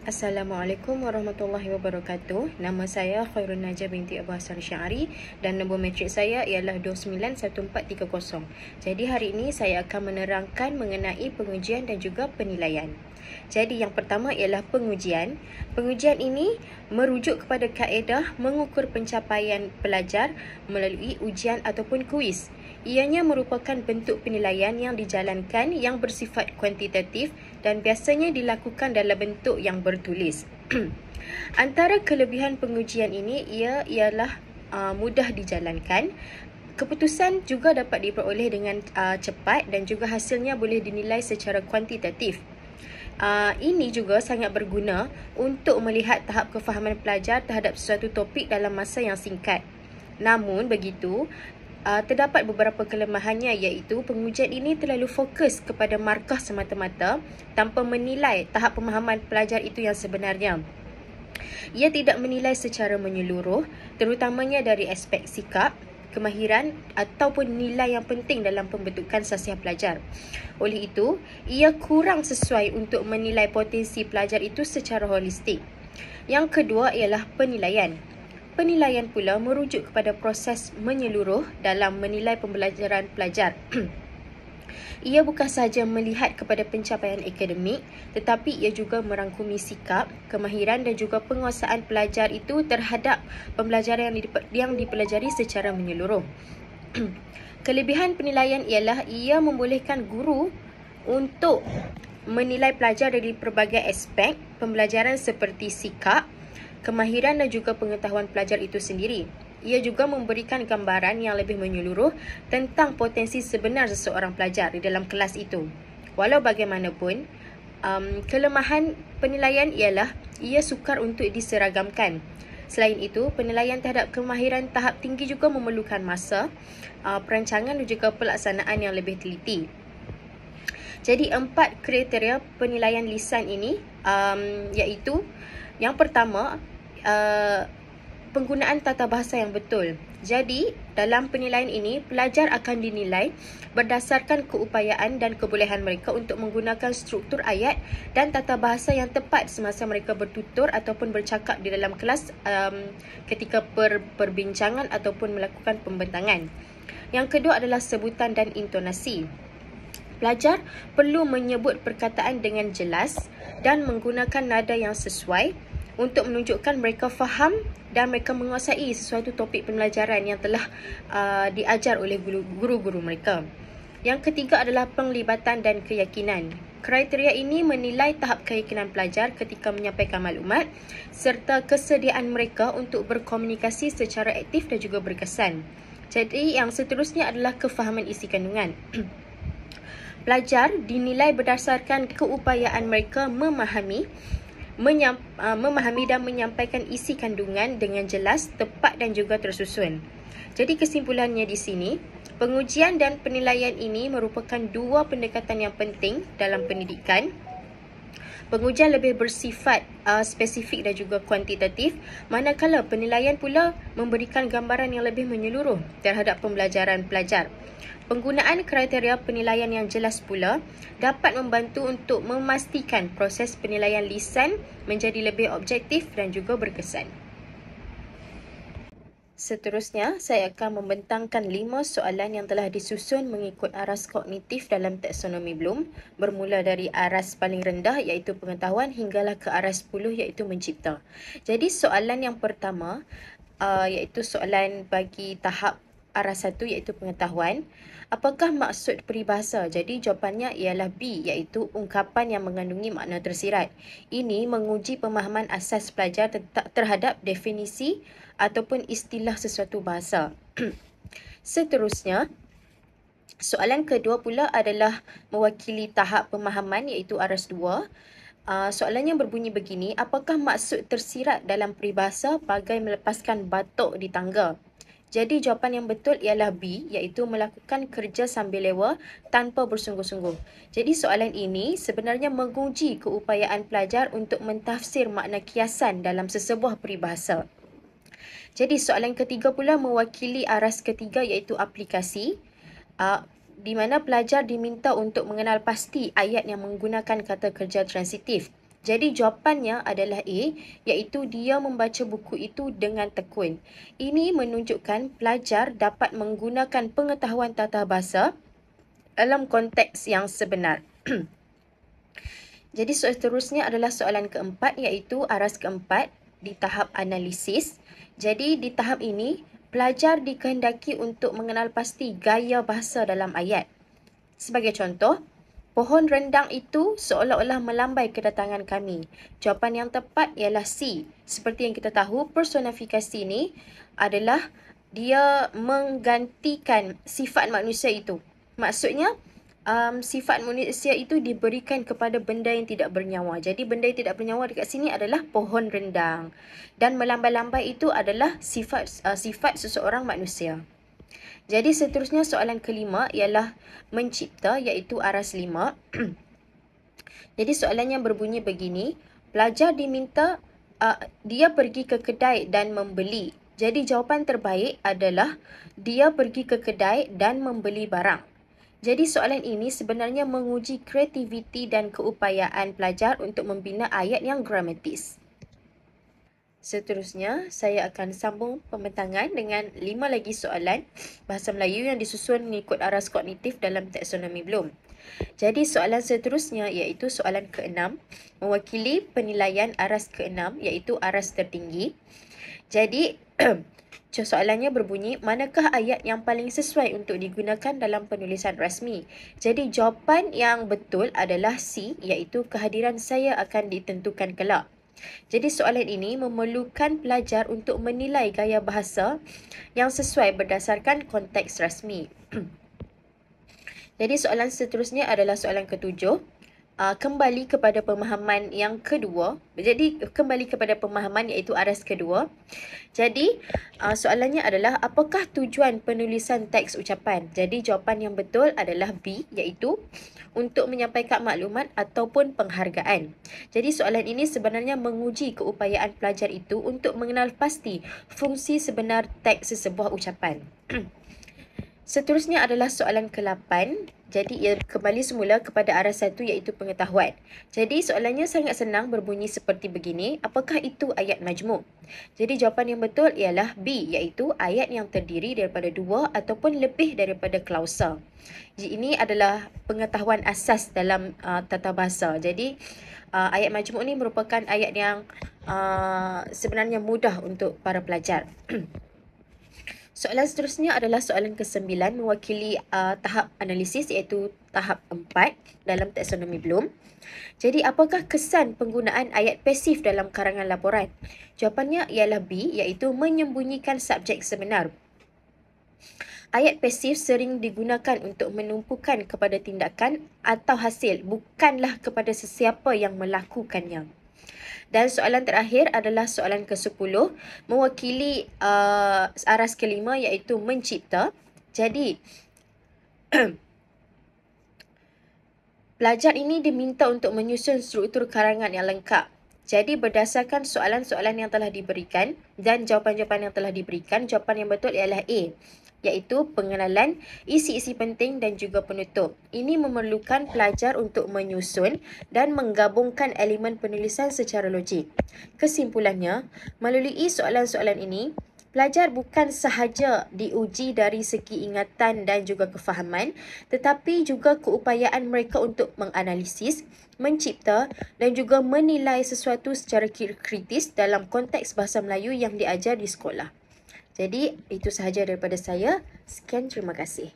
Assalamualaikum warahmatullahi wabarakatuh. Nama saya Khairun Najah binti Abu Hassan Syari dan nombor matrik saya ialah 291430. Jadi hari ini saya akan menerangkan mengenai pengujian dan juga penilaian. Jadi yang pertama ialah pengujian. Pengujian ini merujuk kepada kaedah mengukur pencapaian pelajar melalui ujian ataupun kuis. Ianya merupakan bentuk penilaian yang dijalankan yang bersifat kuantitatif dan biasanya dilakukan dalam bentuk yang bertulis. Antara kelebihan pengujian ini ialah mudah dijalankan. Keputusan juga dapat diperoleh dengan cepat dan juga hasilnya boleh dinilai secara kuantitatif. Ini juga sangat berguna untuk melihat tahap kefahaman pelajar terhadap sesuatu topik dalam masa yang singkat. Namun begitu, terdapat beberapa kelemahannya, iaitu pengujian ini terlalu fokus kepada markah semata-mata tanpa menilai tahap pemahaman pelajar itu yang sebenarnya. Ia tidak menilai secara menyeluruh, terutamanya dari aspek sikap, kemahiran ataupun nilai yang penting dalam pembentukan sasiah pelajar. Oleh itu, ia kurang sesuai untuk menilai potensi pelajar itu secara holistik. Yang kedua ialah penilaian. Penilaian pula merujuk kepada proses menyeluruh dalam menilai pembelajaran pelajar. Ia bukan sahaja melihat kepada pencapaian akademik, tetapi ia juga merangkumi sikap, kemahiran dan juga penguasaan pelajar itu terhadap pembelajaran yang dipelajari secara menyeluruh. Kelebihan penilaian ialah ia membolehkan guru untuk menilai pelajar dari pelbagai aspek pembelajaran seperti sikap, kemahiran dan juga pengetahuan pelajar itu sendiri. Ia juga memberikan gambaran yang lebih menyeluruh tentang potensi sebenar seseorang pelajar di dalam kelas itu. Walau bagaimanapun, kelemahan penilaian ialah ia sukar untuk diseragamkan. Selain itu, penilaian terhadap kemahiran tahap tinggi juga memerlukan masa, perancangan dan juga pelaksanaan yang lebih teliti. Jadi 4 kriteria penilaian lisan ini iaitu yang pertama, penggunaan tata bahasa yang betul. Jadi, dalam penilaian ini, pelajar akan dinilai berdasarkan keupayaan dan kebolehan mereka untuk menggunakan struktur ayat dan tata bahasa yang tepat semasa mereka bertutur ataupun bercakap di dalam kelas ketika perbincangan ataupun melakukan pembentangan. Yang kedua adalah sebutan dan intonasi. Pelajar perlu menyebut perkataan dengan jelas dan menggunakan nada yang sesuai untuk menunjukkan mereka faham dan mereka menguasai sesuatu topik pembelajaran yang telah diajar oleh guru-guru mereka. Yang ketiga adalah penglibatan dan keyakinan. Kriteria ini menilai tahap keyakinan pelajar ketika menyampaikan maklumat serta kesediaan mereka untuk berkomunikasi secara aktif dan juga berkesan. Jadi yang seterusnya adalah kefahaman isi kandungan. Pelajar dinilai berdasarkan keupayaan mereka memahami dan menyampaikan isi kandungan dengan jelas, tepat dan juga tersusun. Jadi kesimpulannya di sini, pengujian dan penilaian ini merupakan dua pendekatan yang penting dalam pendidikan. Pengujian lebih bersifat spesifik dan juga kuantitatif, manakala penilaian pula memberikan gambaran yang lebih menyeluruh terhadap pembelajaran pelajar. Penggunaan kriteria penilaian yang jelas pula dapat membantu untuk memastikan proses penilaian lisan menjadi lebih objektif dan juga berkesan. Seterusnya, saya akan membentangkan 5 soalan yang telah disusun mengikut aras kognitif dalam taksonomi Bloom, bermula dari aras paling rendah iaitu pengetahuan hinggalah ke aras 10 iaitu mencipta. Jadi soalan yang pertama iaitu soalan bagi tahap aras 1 iaitu pengetahuan. Apakah maksud peribahasa? Jadi jawapannya ialah B, iaitu ungkapan yang mengandungi makna tersirat. Ini menguji pemahaman asas pelajar terhadap definisi ataupun istilah sesuatu bahasa. Seterusnya, soalan kedua pula adalah mewakili tahap pemahaman iaitu aras 2. Soalannya berbunyi begini, apakah maksud tersirat dalam peribahasa bagai melepaskan batuk di tangga? Jadi jawapan yang betul ialah B, iaitu melakukan kerja sambil lewa tanpa bersungguh-sungguh. Jadi soalan ini sebenarnya menguji keupayaan pelajar untuk mentafsir makna kiasan dalam sesebuah peribahasa. Jadi soalan ketiga pula mewakili aras ketiga iaitu aplikasi, di mana pelajar diminta untuk mengenal pasti ayat yang menggunakan kata kerja transitif. Jadi jawapannya adalah A, iaitu dia membaca buku itu dengan tekun. Ini menunjukkan pelajar dapat menggunakan pengetahuan tata bahasa dalam konteks yang sebenar. Jadi soalan seterusnya adalah soalan keempat, iaitu aras keempat di tahap analisis. Jadi di tahap ini, pelajar dikehendaki untuk mengenal pasti gaya bahasa dalam ayat. Sebagai contoh, pohon rendang itu seolah-olah melambai kedatangan kami. Jawapan yang tepat ialah C. Seperti yang kita tahu, personifikasi ini adalah dia menggantikan sifat manusia itu. Maksudnya, sifat manusia itu diberikan kepada benda yang tidak bernyawa. Jadi, benda yang tidak bernyawa dekat sini adalah pohon rendang. Dan melambai-lambai itu adalah sifat seseorang manusia. Jadi seterusnya soalan kelima ialah mencipta, iaitu aras 5. Jadi soalannya berbunyi begini. Pelajar diminta dia pergi ke kedai dan membeli. Jadi jawapan terbaik adalah dia pergi ke kedai dan membeli barang. Jadi soalan ini sebenarnya menguji kreativiti dan keupayaan pelajar untuk membina ayat yang gramatis. Seterusnya, saya akan sambung pembentangan dengan 5 lagi soalan bahasa Melayu yang disusun mengikut aras kognitif dalam taksonomi Bloom. Jadi, soalan seterusnya iaitu soalan ke-6, mewakili penilaian aras ke-6 iaitu aras tertinggi. Jadi, soalannya berbunyi, manakah ayat yang paling sesuai untuk digunakan dalam penulisan rasmi? Jadi, jawapan yang betul adalah C, iaitu kehadiran saya akan ditentukan kelak. Jadi soalan ini memerlukan pelajar untuk menilai gaya bahasa yang sesuai berdasarkan konteks rasmi. Jadi soalan seterusnya adalah soalan ke-7. Kembali kepada pemahaman yang kedua. Jadi kembali kepada pemahaman iaitu aras kedua. Jadi soalannya adalah apakah tujuan penulisan teks ucapan? Jadi jawapan yang betul adalah B, iaitu untuk menyampaikan maklumat ataupun penghargaan. Jadi soalan ini sebenarnya menguji keupayaan pelajar itu untuk mengenal pasti fungsi sebenar teks sesebuah ucapan. Seterusnya adalah soalan ke-8. Jadi ia kembali semula kepada aras 1 iaitu pengetahuan. Jadi soalannya sangat senang berbunyi seperti begini. Apakah itu ayat majmuk? Jadi jawapan yang betul ialah B, iaitu ayat yang terdiri daripada 2 ataupun lebih daripada klausa. Jadi ini adalah pengetahuan asas dalam tata bahasa. Jadi ayat majmuk ini merupakan ayat yang sebenarnya mudah untuk para pelajar. Soalan seterusnya adalah soalan ke-9 mewakili tahap analisis iaitu tahap 4 dalam taksonomi Bloom. Jadi apakah kesan penggunaan ayat pasif dalam karangan laporan? Jawapannya ialah B, iaitu menyembunyikan subjek sebenar. Ayat pasif sering digunakan untuk menumpukan kepada tindakan atau hasil, bukanlah kepada sesiapa yang melakukannya. Dan soalan terakhir adalah soalan ke-10 mewakili aras kelima iaitu mencipta. Jadi pelajar ini diminta untuk menyusun struktur karangan yang lengkap. Jadi berdasarkan soalan-soalan yang telah diberikan dan jawapan-jawapan yang telah diberikan, jawapan yang betul ialah A, iaitu pengenalan, isi-isi penting dan juga penutup. Ini memerlukan pelajar untuk menyusun dan menggabungkan elemen penulisan secara logik. Kesimpulannya, melalui soalan-soalan ini, pelajar bukan sahaja diuji dari segi ingatan dan juga kefahaman, tetapi juga keupayaan mereka untuk menganalisis, mencipta dan juga menilai sesuatu secara kritis dalam konteks bahasa Melayu yang diajar di sekolah. Jadi, itu sahaja daripada saya. Sekian, terima kasih.